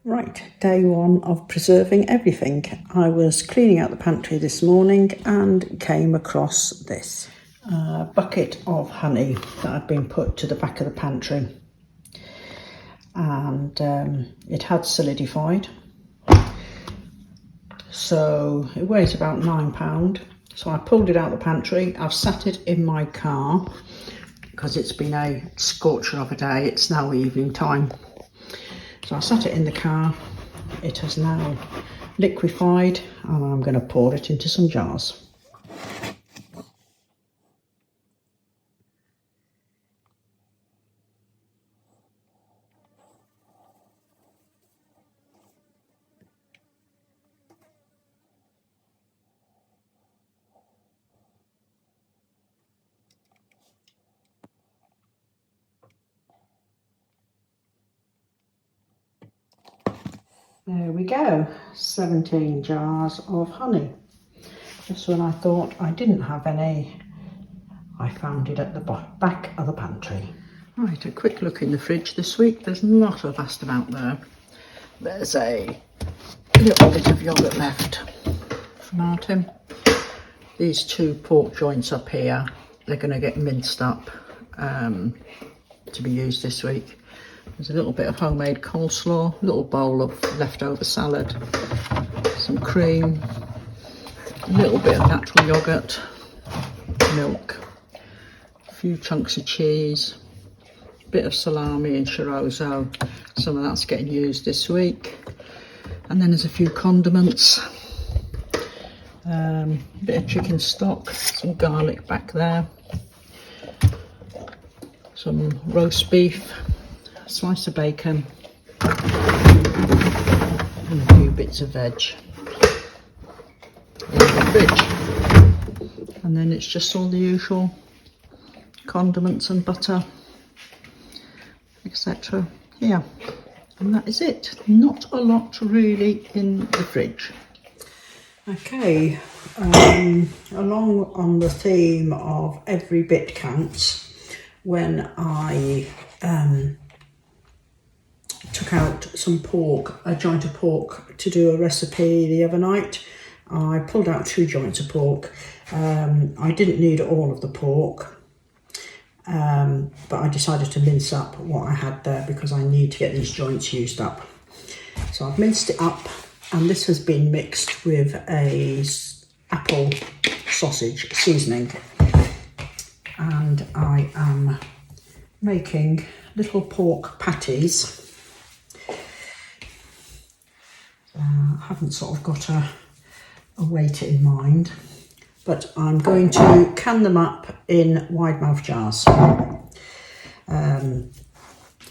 Right, day one of preserving everything. I was cleaning out the pantry this morning and came across this bucket of honey that had been put to the back of the pantry, and it had solidified, so it weighs about £9. So I pulled it out of the pantry. I've sat it in my car because it's been a scorcher of a day. It's now evening time. So I sat it in the car. It has now liquefied and I'm going to pour it into some jars. There we go, 17 jars of honey. Just when I thought I didn't have any, I found it at the back of the pantry. Right, a quick look in the fridge this week. There's not a vast amount there. There's a little bit of yoghurt left from Martin. These 2 pork joints up here, they're going to get minced up to be used this week. There's a little bit of homemade coleslaw, a little bowl of leftover salad, some cream, a little bit of natural yoghurt, milk, a few chunks of cheese, a bit of salami and chorizo. Some of that's getting used this week. And then there's a few condiments, a bit of chicken stock, some garlic back there, some roast beef, slice of bacon and a few bits of veg in the fridge. And then it's just all the usual condiments and butter, etc. here. And that is it. Not a lot really in the fridge. Okay, along on the theme of every bit counts, when I took out some pork, a joint of pork, to do a recipe the other night. I pulled out 2 joints of pork. I didn't need all of the pork, but I decided to mince up what I had there because I need to get these joints used up. So I've minced it up, and this has been mixed with a apple sausage seasoning, and I am making little pork patties. I haven't sort of got a weight in mind, but I'm going to can them up in wide mouth jars.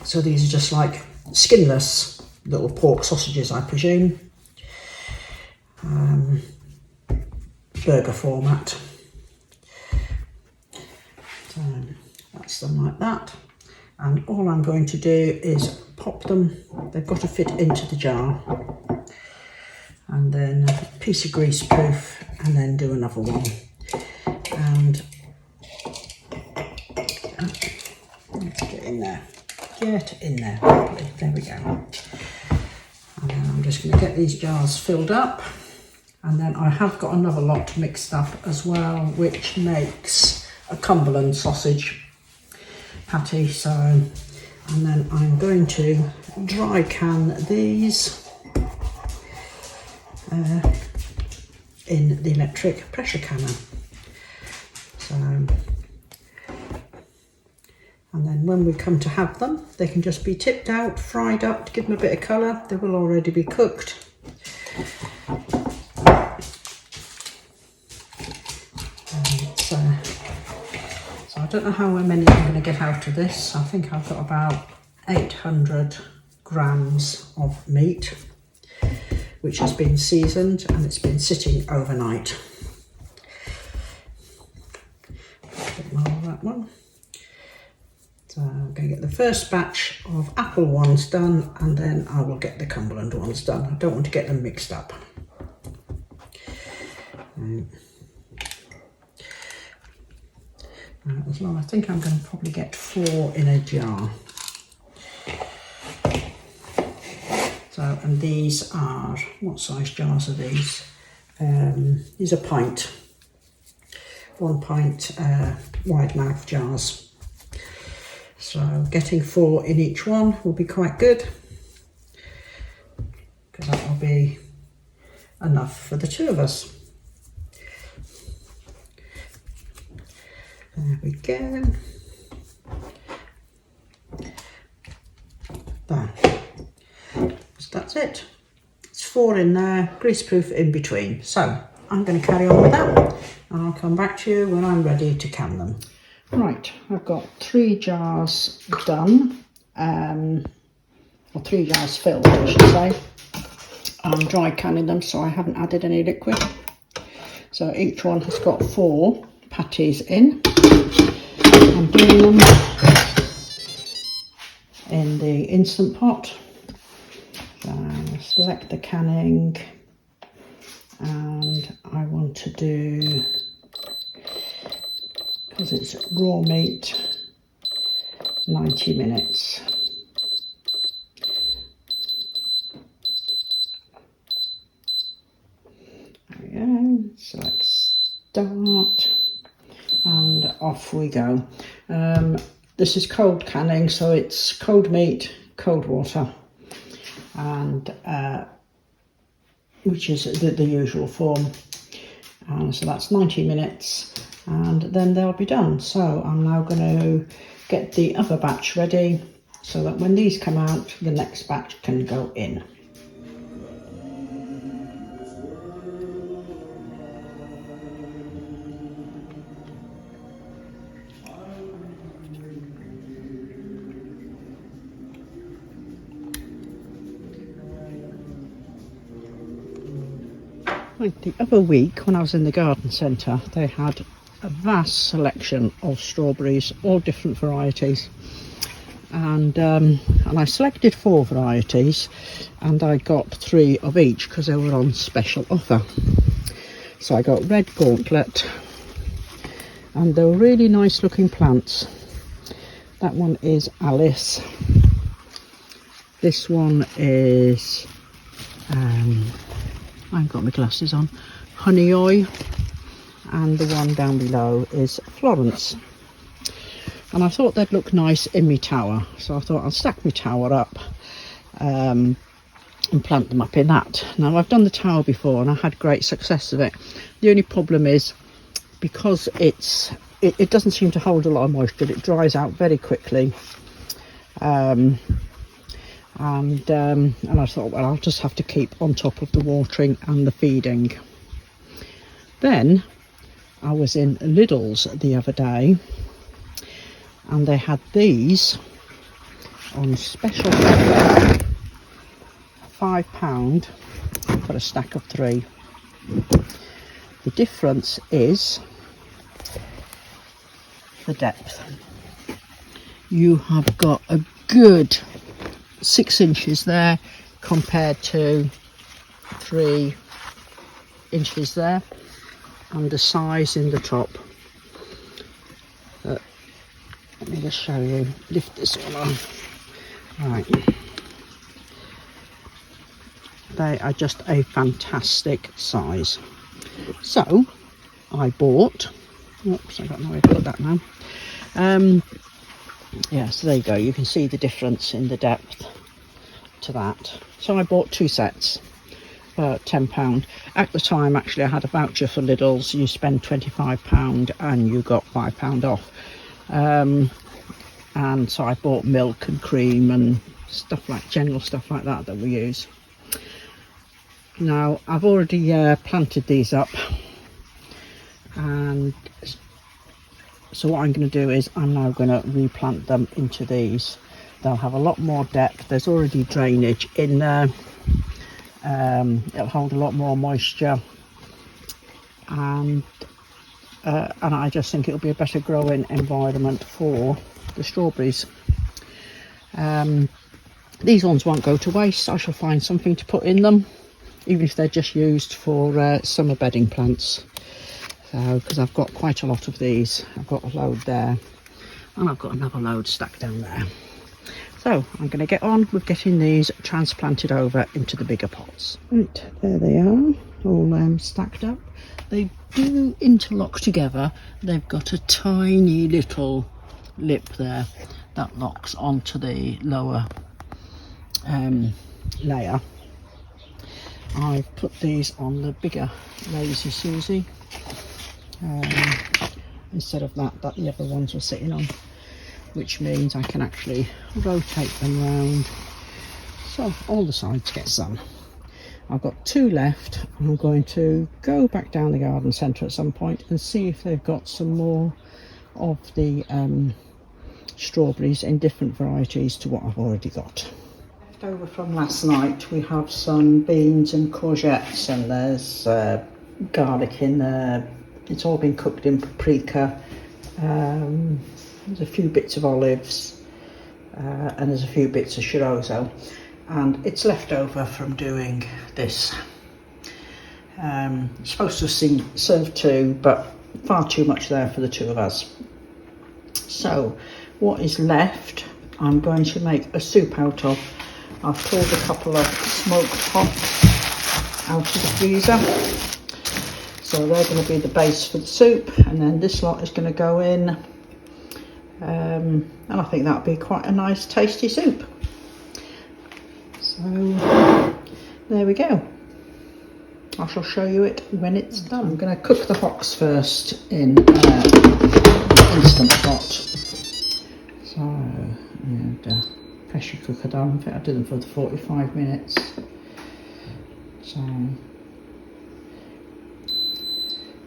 So these are just like skinless little pork sausages, I presume. Burger format. So that's them like that. And all I'm going to do is pop them. They've got to fit into the jar. And then a piece of greaseproof, and then do another one. And let's get in there. Get in there properly. There we go. And then I'm just going to get these jars filled up. And then I have got another lot mixed up as well, which makes a Cumberland sausage patty. So, and then I'm going to dry can these in the electric pressure canner. So, and then when we come to have them, they can just be tipped out, fried up to give them a bit of colour. They will already be cooked. So I don't know how many I'm going to get out of this. I think I've got about 800 grams of meat, which has been seasoned and it's been sitting overnight. A bit more of that one. So I'm going to get the first batch of apple ones done, and then I will get the Cumberland ones done. I don't want to get them mixed up. As well, I think I'm going to probably get 4 in a jar. So, and these are, what size jars are these? These are pint. 1 pint wide mouth jars. So getting 4 in each one will be quite good, because that will be enough for the 2 of us. There we go. There. So that's it. It's 4 in there, greaseproof in between. So I'm going to carry on with that, and I'll come back to you when I'm ready to can them. Right, I've got 3 jars done, or 3 jars filled, I should say. I'm dry canning them, so I haven't added any liquid. So each one has got 4 patties in. I'm doing them in the Instant Pot. So select the canning, and I want to do, because it's raw meat, 90 minutes. There we go. So let's start, and off we go. This is cold canning, so it's cold meat, cold water, and which is the usual form. So that's 90 minutes, and then they'll be done. So I'm now going to get the other batch ready, so that when these come out, the next batch can go in. Like the other week when I was in the garden centre, they had a vast selection of strawberries, all different varieties, and I selected 4 varieties, and I got 3 of each because they were on special offer. So I got Red Gauntlet, and they were really nice looking plants. That one is Alice. This one is I haven't got my glasses on, Honey Oi, and the one down below is Florence. And I thought they'd look nice in my tower, so I thought I'll stack my tower up and plant them up in that. Now I've done the tower before and I had great success with it. The only problem is, because it doesn't seem to hold a lot of moisture, it dries out very quickly. And I thought, well, I'll just have to keep on top of the watering and the feeding. Then I was in Lidl's the other day, and they had these on special offer, £5 for a stack of 3. The difference is the depth. You have got a good 6 inches there compared to 3 inches there, and the size in the top. Let me just show you, lift this one on. Right, they are just a fantastic size. So I bought, oops, I've got no way to put that now. Yeah, so there you go, you can see the difference in the depth to that. So I bought 2 sets for £10. At the time, actually, I had a voucher for Lidl's. You spend £25 and you got £5 off. And so I bought milk and cream and stuff like, general stuff like that we use. Now I've already planted these up, and So what I'm going to do is I'm now going to replant them into these. They'll have a lot more depth. There's already drainage in there. It'll hold a lot more moisture, and I just think it'll be a better growing environment for the strawberries. These ones won't go to waste. I shall find something to put in them, even if they're just used for summer bedding plants. So, because I've got quite a lot of these. I've got a load there, and I've got another load stacked down there. So I'm going to get on with getting these transplanted over into the bigger pots. Right, there they are, all stacked up. They do interlock together. They've got a tiny little lip there that locks onto the lower layer. I've put these on the bigger Lazy Susie instead of that the other ones were sitting on, which means I can actually rotate them round so all the sides get sun. I've got 2 left. I'm going to go back down the garden centre at some point and see if they've got some more of the strawberries in different varieties to what I've already got. Left over from last night, we have some beans and courgettes, and there's garlic in there. It's all been cooked in paprika. There's a few bits of olives, and there's a few bits of chorizo, and it's left over from doing this. It's supposed to serve 2, but far too much there for the 2 of us. So what is left, I'm going to make a soup out of. I've pulled a couple of smoked hops out of the freezer, so they're going to be the base for the soup, and then this lot is going to go in, and I think that'll be quite a nice tasty soup. So there we go. I shall show you it when it's done. I'm going to cook the hocks first in Instant Pot. So and pressure cooker down. I think I did them for the 45 minutes. So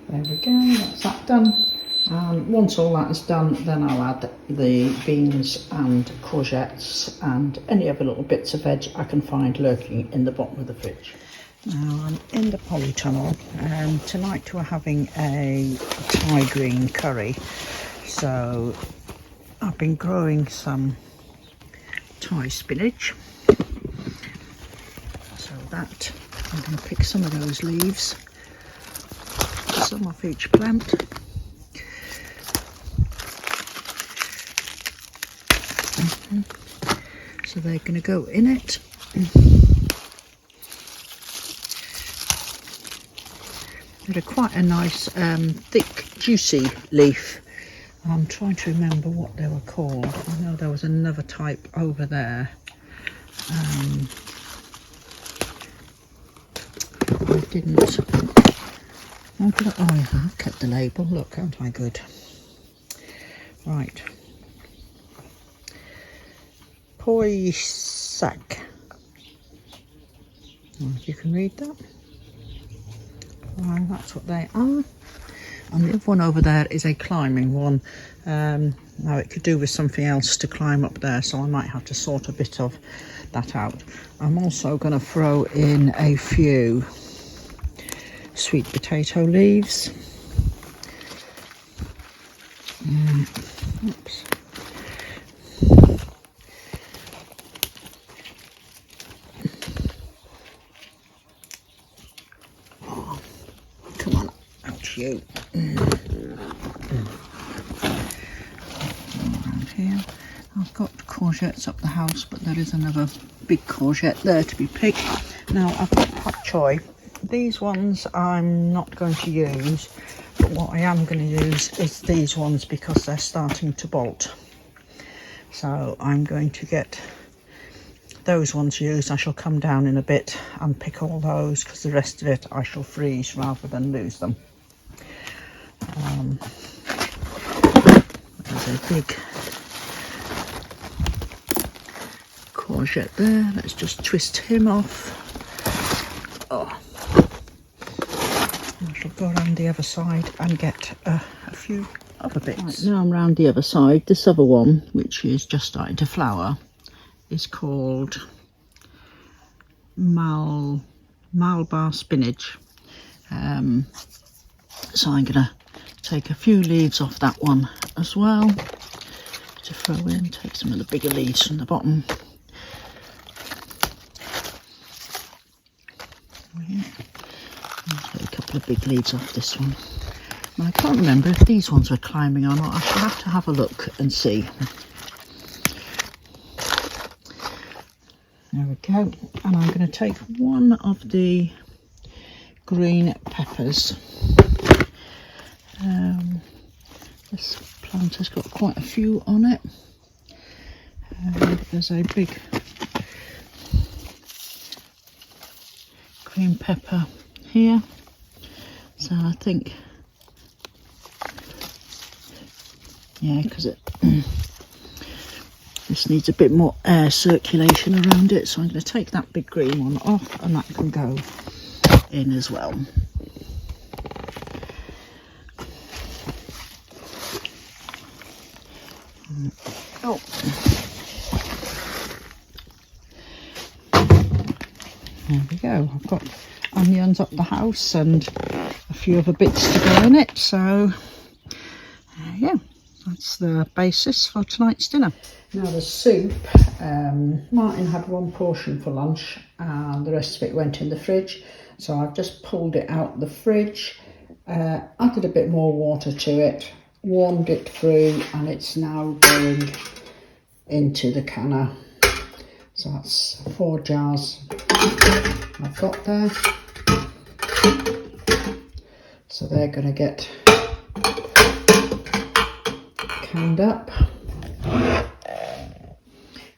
there we go, that's that done. And once all that is done, then I'll add the beans and courgettes and any other little bits of veg I can find lurking in the bottom of the fridge. Now I'm in the Polytunnel, and tonight we're having a Thai green curry. So I've been growing some Thai spinach. So that, I'm going to pick some of those leaves, some off each plant. So they're going to go in it. They're quite a nice thick juicy leaf. I'm trying to remember what they were called. I know there was another type over there. I didn't. Oh, I have kept the label. Look, aren't I good? Right. Poi sack. If you can read that. Well, that's what they are. And the other one over there is a climbing one. Now it could do with something else to climb up there, so I might have to sort a bit of that out. I'm also going to throw in a few sweet potato leaves. Oops. Oh, come on, out you. Around here, I've got courgettes up the house, but there is another big courgette there to be picked. Now I've got pak choy. These ones I'm not going to use, but what I am going to use is these ones because they're starting to bolt. So I'm going to get those ones used. I shall come down in a bit and pick all those, because the rest of it I shall freeze rather than lose them. There's a big courgette there. Let's just twist him off. Oh. I shall go around the other side and get a few other bits. Right, now I'm round the other side. This other one, which is just starting to flower, is called Malabar spinach. So I'm gonna take a few leaves off that one as well to throw in. Take some of the bigger leaves from the bottom. Take a couple of big leaves off this one. And I can't remember if these ones were climbing or not. I shall have to have a look and see. There we go. And I'm going to take one of the green peppers. This plant has got quite a few on it. There's a big green pepper here. So I think, yeah, because this needs a bit more air circulation around it. So I'm going to take that big green one off, and that can go in as well. Oh. There we go. I've got onions up the house and a few other bits to go in it. So yeah, that's the basis for tonight's dinner. Now the soup, Martin had one portion for lunch and the rest of it went in the fridge. So I've just pulled it out the fridge, added a bit more water to it, warmed it through, and it's now going into the canner. So that's 4 jars I've got there. So they're going to get canned up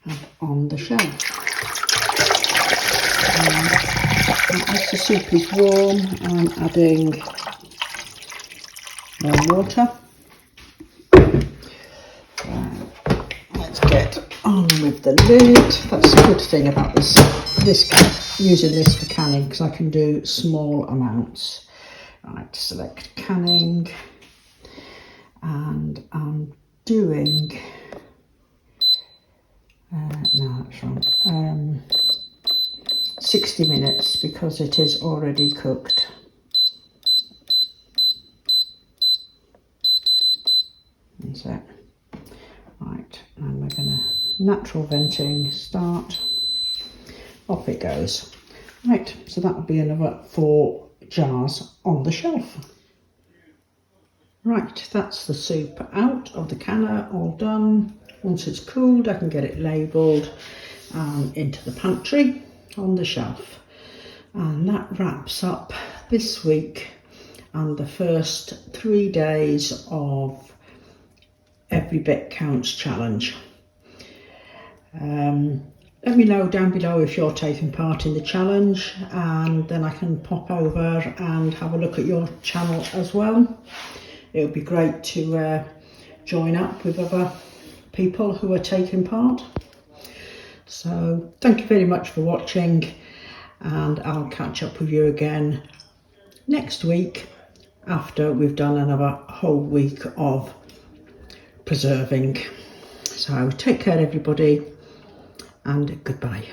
and on the shelf. As the soup is warm, I'm adding more water. Let's get on with the lid. That's a good thing about using this for canning, because I can do small amounts. Right, select canning, and I'm doing no, that's wrong. 60 minutes because it is already cooked. That's it. Right, and we're going to natural venting, start, off it goes. Right, so that will be another 4 jars on the shelf. Right, that's the soup out of the canner, all done. Once it's cooled, I can get it labelled and into the pantry on the shelf. And that wraps up this week and the first 3 days of Every Bit Counts challenge. Let me know down below if you're taking part in the challenge, and then I can pop over and have a look at your channel as well. It would be great to join up with other people who are taking part. So thank you very much for watching, and I'll catch up with you again next week after we've done another whole week of preserving. So take care everybody, and goodbye.